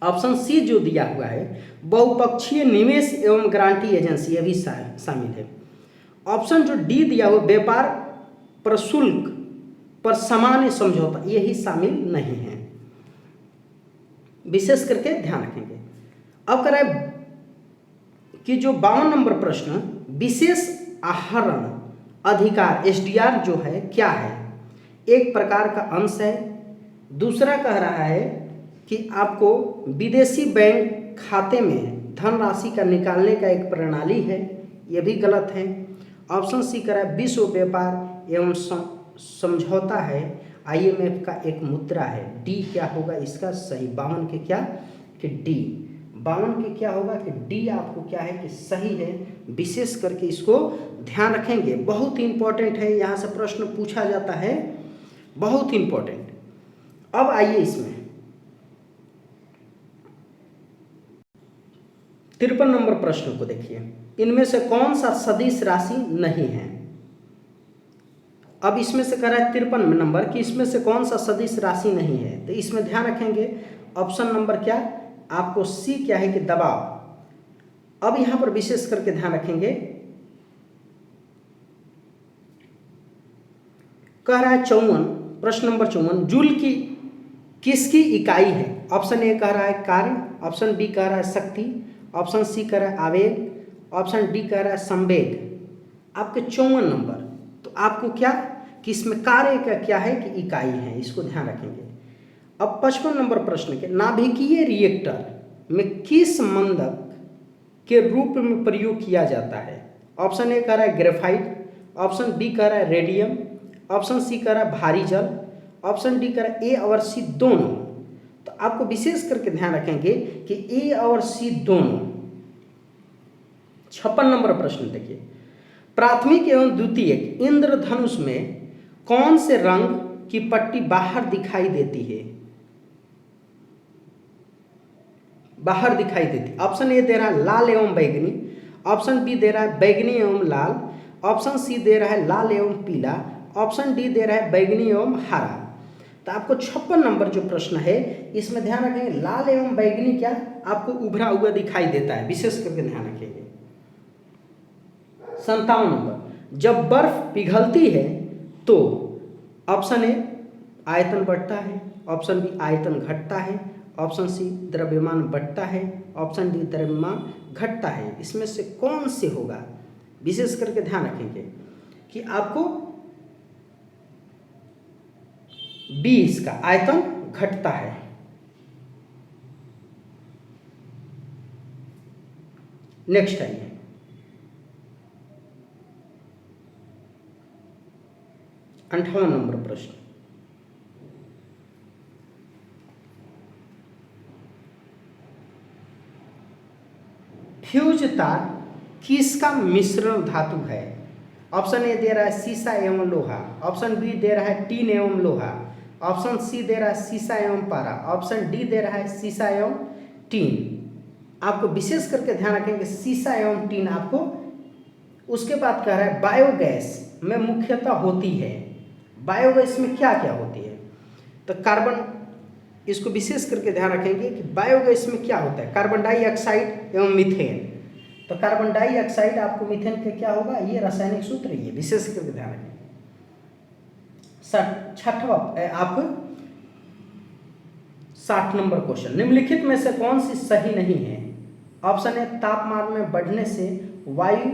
ऑप्शन सी जो दिया हुआ है बहुपक्षीय निवेश एवं गारंटी एजेंसी ये भी शामिल है। ऑप्शन जो डी दिया हुआ व्यापार प्रशुल्क पर सामान्य समझौता ये ही शामिल नहीं है, विशेष करके ध्यान रखेंगे। अब करें कि जो 52 नंबर प्रश्न विशेष आहरण अधिकार एसडीआर जो है क्या है? एक प्रकार का अंश है। दूसरा कह रहा है कि आपको विदेशी बैंक खाते में धनराशि का निकालने का एक प्रणाली है, यह भी गलत है। ऑप्शन सी कह रहा है विश्व व्यापार एवं समझौता है, आईएमएफ का एक मुद्रा है। डी क्या होगा इसका सही? 52 के क्या कि डी, 52 के क्या होगा कि डी आपको क्या है कि सही है। विशेष करके इसको ध्यान रखेंगे, बहुत ही इंपॉर्टेंट है, यहाँ से प्रश्न पूछा जाता है, बहुत ही इंपॉर्टेंट। अब आइए इसमें 53 नंबर प्रश्न को देखिए, इनमें से कौन सा सदिश राशि नहीं है? अब इसमें से कह रहा है 53 नंबर कि इसमें से कौन सा सदिश राशि नहीं है, तो इसमें ध्यान रखेंगे ऑप्शन नंबर क्या आपको सी क्या है कि दबाव। अब यहां पर विशेष करके ध्यान रखेंगे, कह रहा है 54, प्रश्न नंबर 54, जूल की किसकी इकाई है? ऑप्शन ए कह रहा है कार्य, ऑप्शन बी कह रहा है शक्ति, ऑप्शन सी कह रहा है आवेग, ऑप्शन डी कह रहा है संवेग। आपके 54 नंबर, तो आपको क्या कि इसमें कार्य का क्या है कि इकाई है, इसको ध्यान रखेंगे। अब 55 नंबर प्रश्न के नाभिकीय रिएक्टर में किस मंदक के रूप में प्रयोग किया जाता है? ऑप्शन ए कह रहा है ग्रेफाइट, ऑप्शन बी कह रहा है रेडियम, ऑप्शन सी कह रहा है भारी जल, ऑप्शन डी कह रहा है ए और सी दोनों। तो आपको विशेष करके ध्यान रखेंगे कि ए और सी दोनों। 56 नंबर प्रश्न देखिए, प्राथमिक एवं द्वितीयक इंद्रधनुष में कौन से रंग की पट्टी बाहर दिखाई देती है? बाहर दिखाई देती, ऑप्शन ए दे रहा है लाल एवं बैगनी, ऑप्शन बी दे रहा है बैगनी एवं लाल, ऑप्शन सी दे रहा है लाल एवं पीला, ऑप्शन डी दे रहा है बैगनी एवं हरा। तो आपको 56 नंबर जो प्रश्न है इसमें ध्यान रखेंगे लाल एवं बैगनी क्या आपको उभरा हुआ दिखाई देता है, विशेष करके ध्यान रखेंगे। 57 नंबर, जब बर्फ पिघलती है तो ऑप्शन ए आयतन बढ़ता है, ऑप्शन बी आयतन घटता है, ऑप्शन सी द्रव्यमान बढ़ता है, ऑप्शन डी द्रव्यमान घटता है। इसमें से कौन से होगा? विशेष करके ध्यान रखेंगे कि आपको बी इसका आयतन घटता है। नेक्स्ट आइए 58 नंबर प्रश्न, फ्यूज तार किसका मिश्रण धातु है? ऑप्शन ए दे रहा है सीसा एवं लोहा, ऑप्शन बी दे रहा है टीन एवं लोहा, ऑप्शन सी दे रहा है सीसा एवं पारा, ऑप्शन डी दे रहा है सीसा एवं टीन। आपको विशेष करके ध्यान रखेंगे सीसा एवं टीन आपको। उसके बाद कह रहा है बायोगैस में मुख्यतः होती है, बायोगैस में क्या क्या होती है? तो कार्बन, इसको विशेष करके ध्यान रखेंगे कि बायोगैस में क्या होता है, कार्बन डाइऑक्साइड एवं मीथेन। तो कार्बन डाइऑक्साइड आपको मीथेन के क्या होगा, ये रासायनिक सूत्र ये विशेष करके ध्यान रखेंगे। 60वां आप 60 नंबर क्वेश्चन, निम्नलिखित में से कौन सी सही नहीं है? ऑप्शन ए तापमान में बढ़ने से वायु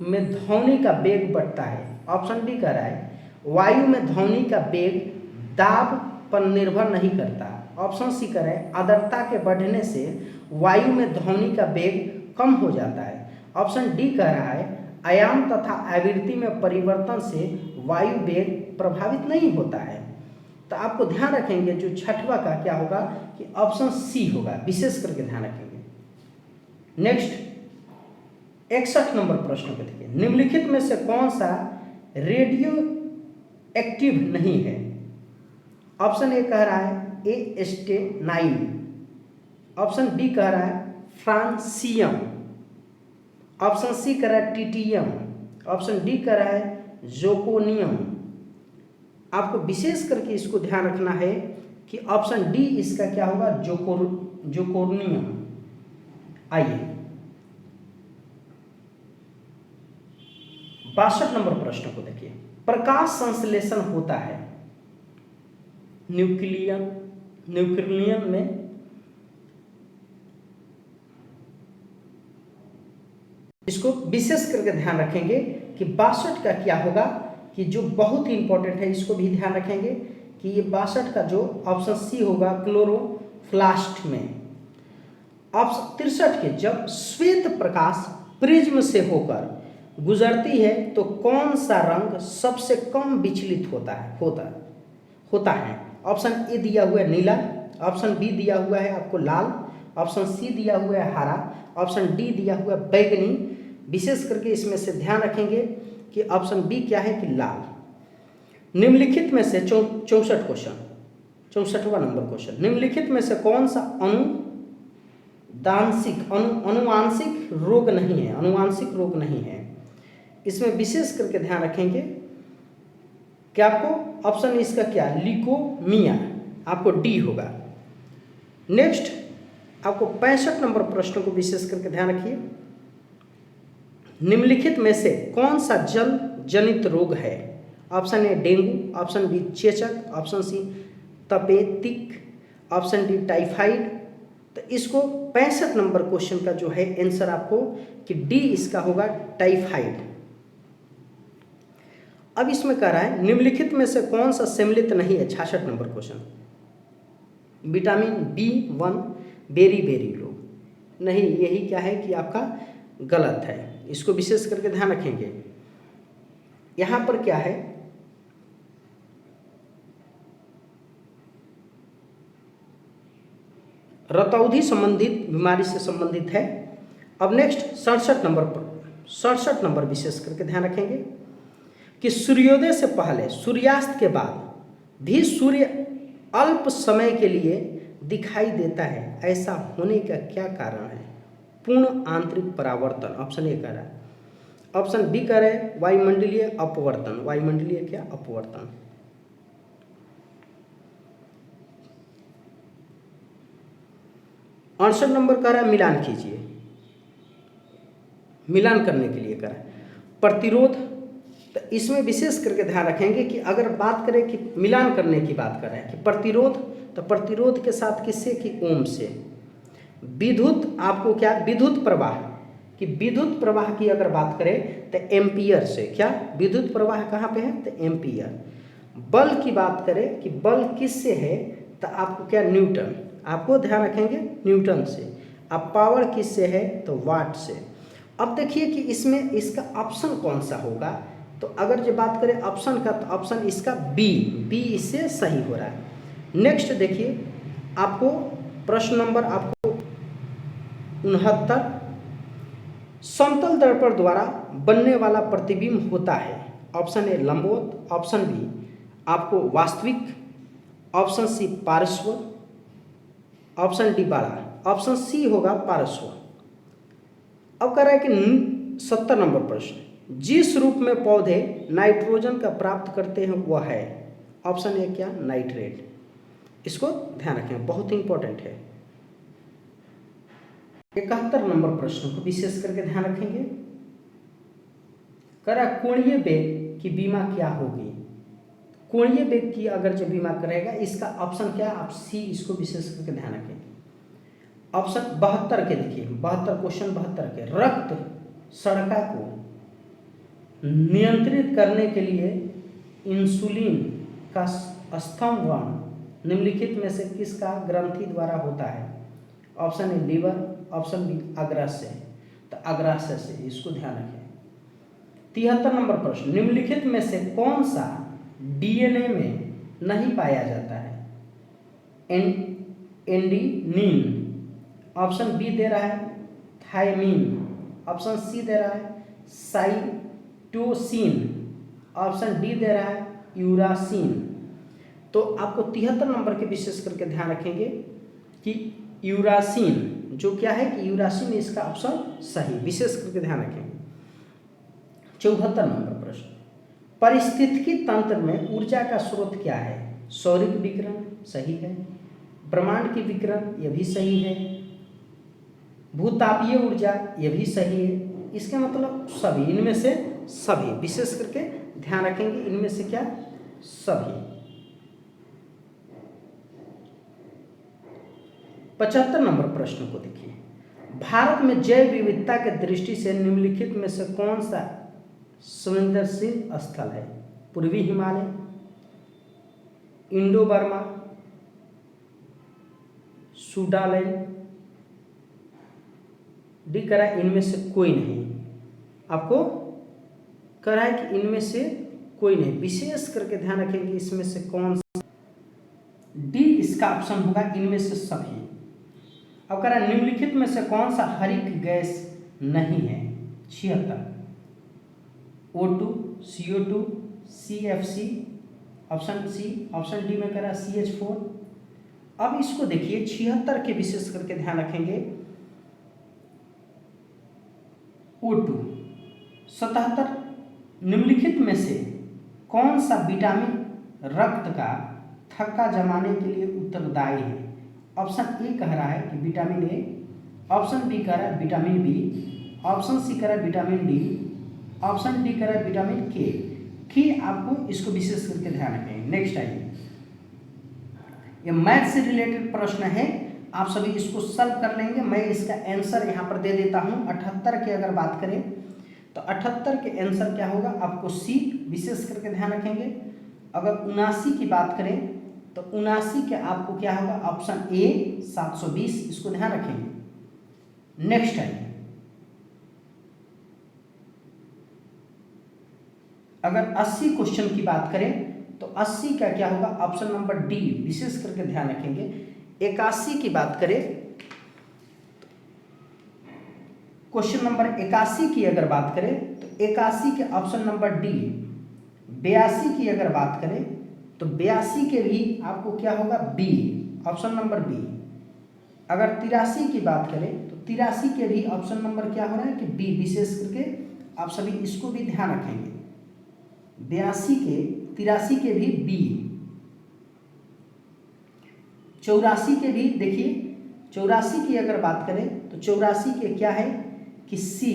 में ध्वनि का वेग बढ़ता है, ऑप्शन बी कह रहा है वायु में ध्वनि का वेग दाब पर निर्भर नहीं करता, ऑप्शन सी कह रहा है आर्द्रता के बढ़ने से वायु में ध्वनि का वेग कम हो जाता है, ऑप्शन डी कह रहा है आयाम तथा आवृत्ति में परिवर्तन से वायु वेग प्रभावित नहीं होता है। तो आपको ध्यान रखेंगे जो 6वां का क्या होगा कि ऑप्शन सी होगा, विशेष करके ध्यान रखेंगे। नेक्स्ट 61 नंबर प्रश्न को देखिए, निम्नलिखित में से कौन सा रेडियो एक्टिव नहीं है? ऑप्शन ए कह रहा है एस्टेनाइन, ऑप्शन बी कह रहा है फ्रांसियम, ऑप्शन सी कह रहा है टीटीयम, ऑप्शन डी कह रहा है जोकोनियम। आपको विशेष करके इसको ध्यान रखना है कि ऑप्शन डी इसका क्या होगा, जोकोनियम। आइए 62 नंबर प्रश्न को देखिए, प्रकाश संश्लेषण होता है न्यूक्लियन में इसको विशेष करके ध्यान रखेंगे कि 62 का क्या होगा, कि जो बहुत ही इंपॉर्टेंट है, इसको भी ध्यान रखेंगे कि ये 62 का जो ऑप्शन सी होगा क्लोरोप्लास्ट में। ऑप्शन 63 के जब श्वेत प्रकाश प्रिज्म से होकर गुजरती है तो कौन सा रंग सबसे कम विचलित होता है। ऑप्शन ए दिया हुआ है नीला, ऑप्शन बी दिया हुआ है आपको लाल, ऑप्शन सी दिया हुआ है हरा, ऑप्शन डी दिया हुआ है बैगनी। विशेष करके इसमें से ध्यान रखेंगे कि ऑप्शन बी क्या है कि लाल। निम्नलिखित में से 64 क्वेश्चन, 64वां नंबर क्वेश्चन, निम्नलिखित में से कौन सा अनुवांशिक रोग नहीं है। इसमें विशेष करके ध्यान रखेंगे कि आपको ऑप्शन इसका क्या, ल्यूकोमिया, आपको डी होगा। नेक्स्ट आपको 65 नंबर प्रश्न को विशेष करके ध्यान रखिए। निम्नलिखित में से कौन सा जल जनित रोग है। Option A dengue, option B चेचक, ऑप्शन सी तपेदिक, ऑप्शन डी टाइफाइड। तो इसको 65 नंबर क्वेश्चन का जो है आंसर आपको कि डी इसका होगा टाइफाइड। अब इसमें कह रहा है निम्नलिखित में से कौन सा सम्मिलित नहीं है। 66 नंबर क्वेश्चन, विटामिन B1 बेरी लो, नहीं, यही क्या है कि आपका गलत है। इसको विशेष करके ध्यान रखेंगे। यहां पर क्या है, रतौंधी संबंधित बीमारी से संबंधित है। अब नेक्स्ट 67 नंबर विशेष करके ध्यान रखेंगे कि सूर्योदय से पहले सूर्यास्त के बाद भी सूर्य अल्प समय के लिए दिखाई देता है, ऐसा होने का क्या कारण है। पूर्ण आंतरिक परावर्तन, ऑप्शन ए कह रहा है। ऑप्शन बी कह रहे हैं वायुमंडलीय अपवर्तन, वायुमंडलीय क्या अपवर्तन। अड़सठ नंबर कह रहा है मिलान कीजिए, मिलान करने के लिए कह रहा है। प्रतिरोध, तो इसमें विशेष करके ध्यान रखेंगे कि अगर बात करें कि मिलान करने की बात कर रहे हैं कि प्रतिरोध, तो प्रतिरोध के साथ किससे कि ओम से। विद्युत, आपको क्या विद्युत प्रवाह, कि विद्युत प्रवाह की अगर बात करें तो एम्पियर से, क्या विद्युत प्रवाह कहाँ पे है तो एम्पियर। बल की बात करें कि बल किससे है तो आपको क्या न्यूटन, आपको ध्यान रखेंगे न्यूटन से। अब पावर किससे है तो वाट से। अब देखिए कि इसमें इसका ऑप्शन कौन सा होगा, तो अगर जो बात करें ऑप्शन का तो ऑप्शन इसका बी इससे सही हो रहा है। नेक्स्ट देखिए आपको प्रश्न नंबर आपको 69, समतल दर्पण द्वारा बनने वाला प्रतिबिंब होता है। ऑप्शन ए लंबवत, ऑप्शन बी आपको वास्तविक, ऑप्शन सी पार्श्व, ऑप्शन डी बड़ा, ऑप्शन सी होगा पार्श्व। अब कह रहा है कि 70 नंबर प्रश्न, जिस रूप में पौधे नाइट्रोजन का प्राप्त करते हैं वह है। ऑप्शन ए क्या नाइट्रेट। इसको ध्यान रखें, बहुत ही इंपॉर्टेंट है। 71 नंबर प्रश्न को विशेष करके ध्यान रखेंगे। करा कोणीय वेग की बीमा क्या होगी। कोणीय वेग की अगर जो बीमा करेगा इसका ऑप्शन क्या, आप सी इसको विशेष करके ध्यान रखें। ऑप्शन 72 के देखिए, 72 क्वेश्चन 72 के, रक्त शर्करा को नियंत्रित करने के लिए इंसुलिन का स्तंभन निम्नलिखित में से किसका ग्रंथि द्वारा होता है। Option A liver, option B अग्राशय, तो अग्राशय से, इसको ध्यान रखें। 73 नंबर प्रश्न, निम्नलिखित में से कौन सा डीएनए में नहीं पाया जाता है। एंडिनिन, ऑप्शन बी दे रहा है थायमीन, ऑप्शन सी दे रहा है साइटोसिन, ऑप्शन डी दे रहा है यूरासिन। तो आपको 73 नंबर के विशेष करके ध्यान रखेंगे कि यूरासिन, जो क्या है कि यूरासिन इसका ऑप्शन सही, विशेष करके ध्यान रखेंगे। 74 नंबर प्रश्न, पारिस्थितिकी तंत्र में ऊर्जा का स्रोत क्या है। सौरिक विकिरण सही है, ब्रह्मांड की विकिरण यह भी सही है, भूतापीय ऊर्जा यह भी सही है। इसके मतलब सभी, इनमें से सभी, विशेष करके ध्यान रखेंगे इनमें से क्या सभी। 75 नंबर प्रश्न को देखिए, भारत में जैव विविधता के दृष्टि से निम्नलिखित में से कौन सा संवेदनशील स्थल है? पूर्वी हिमालय, इंडो बर्मा, सुडालैंड, डी कह रहा है इनमें से कोई नहीं। आपको कह रहा है कि इनमें से कोई नहीं, विशेष करके ध्यान रखेंगे इसमें से कौन सा। डी इसका ऑप्शन होगा इनमें से सभी। अब कह रहा है निम्नलिखित में से कौन सा हरित गैस नहीं है? 76, O2, CO2, CFC, option C, option D में कह रहा है CH4। अब इसको देखिए 76 के विशेष करके ध्यान रखेंगे O2। 77 निम्नलिखित में से कौन सा विटामिन रक्त का थक्का जमाने के लिए उत्तरदायी है? ऑप्शन ए कह रहा है कि विटामिन ए, ऑप्शन बी कह रहा है विटामिन बी, ऑप्शन सी कह रहा है विटामिन डी, ऑप्शन डी कह रहा है विटामिन के। आपको इसको विशेष करके ध्यान रखेंगे। नेक्स्ट आइए, ये मैथ से रिलेटेड प्रश्न है, आप सभी इसको सॉल्व कर लेंगे। मैं इसका आंसर यहाँ पर दे देता हूँ। 78 की अगर बात करें तो 78 के आंसर क्या होगा? आपको सी विशेष करके ध्यान रखेंगे। अगर 79 की बात करें तो 79 के आपको क्या होगा? ऑप्शन ए 720, इसको ध्यान रखेंगे। नेक्स्ट आइए, अगर 80 क्वेश्चन की बात करें तो 80 का क्या होगा? ऑप्शन नंबर डी विशेष करके ध्यान रखेंगे। 81 की बात करें, क्वेश्चन नंबर 81 की अगर बात करें तो 81 के ऑप्शन नंबर डी। 82 की अगर बात करें तो 82 के भी आपको क्या होगा? B, option number B. अगर 83 की बात करें तो 83 के भी ऑप्शन नंबर क्या हो रहा है? कि बी विशेष करके आप सभी इसको भी ध्यान रखेंगे। 82 के 83 के भी बी। 84 के भी देखिए, 84 की अगर बात करें तो 84 के क्या है? कि सी।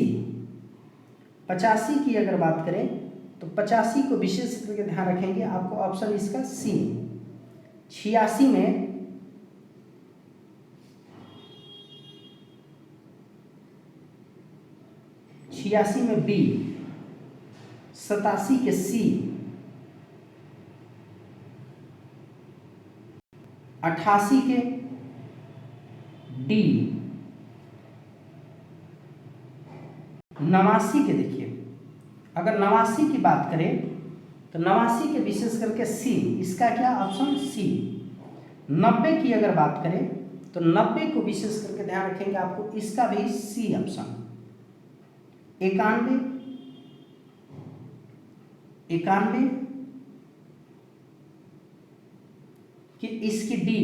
85 की अगर बात करें तो 85 को विशेष करके ध्यान रखेंगे, आपको ऑप्शन इसका सी। 86 में 86 में बी, 87 के सी, 88 के डी, 89 के देखिए, अगर 89 की बात करें तो 89 के विशेष करके सी, इसका क्या? Option C. 90 की अगर बात करें तो 90 को विशेष करके ध्यान रखेंगे, आपको इसका भी सी ऑप्शन। 91 कि इसकी डी।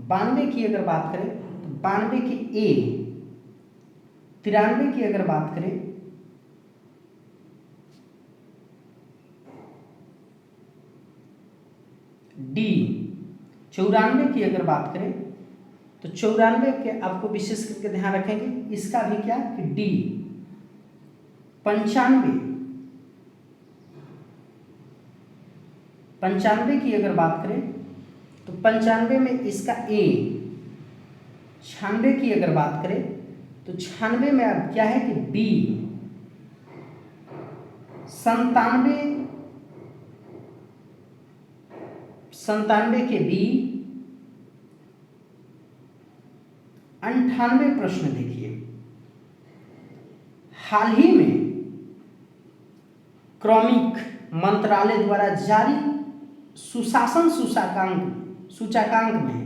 92 की अगर बात करें तो 92 की ए। 93 की अगर बात करें डी। 94 की अगर बात करें तो 94 के आपको विशेष करके ध्यान रखेंगे, इसका भी क्या? कि डी। 95 की अगर बात करें तो 95 में इसका ए। 96 की अगर बात करें तो 96 में अब क्या है? कि बी। 97 के बी। 98 प्रश्न देखिए, हाल ही में क्रमिक मंत्रालय द्वारा जारी सुशासन सूचकांक में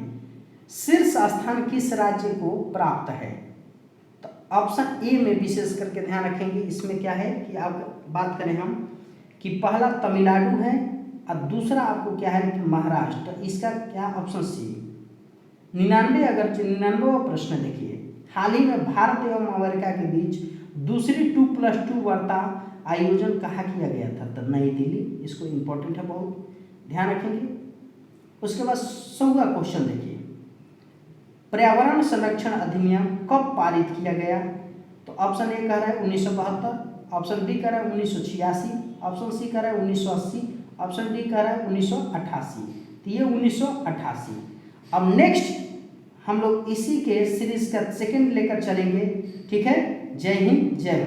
शीर्ष स्थान किस राज्य को प्राप्त है? तो ऑप्शन ए में विशेष करके ध्यान रखेंगे, इसमें क्या है? कि आप बात करें हम कि पहला तमिलनाडु है और दूसरा आपको क्या है? कि महाराष्ट्र। तो इसका क्या? Option C. 99 अगर 99वां प्रश्न देखिए, हाल ही में भारत एवं अमेरिका के बीच दूसरी 2+2 वार्ता आयोजन कहाँ किया गया था? तो नई दिल्ली। इसको इम्पोर्टेंट है, बहुत ध्यान रखेंगे। उसके बाद 100वां क्वेश्चन देखिए, पर्यावरण संरक्षण अधिनियम कब पारित किया गया? तो ऑप्शन ए कह रहा है 1972, ऑप्शन बी कह रहा है 1986, ऑप्शन सी कह रहा है 1980, ऑप्शन डी कह रहा है 1988। तो ये 1988। अब नेक्स्ट हम लोग इसी के सीरीज का सेकंड लेकर चलेंगे। ठीक है, जय हिंद जय भारत।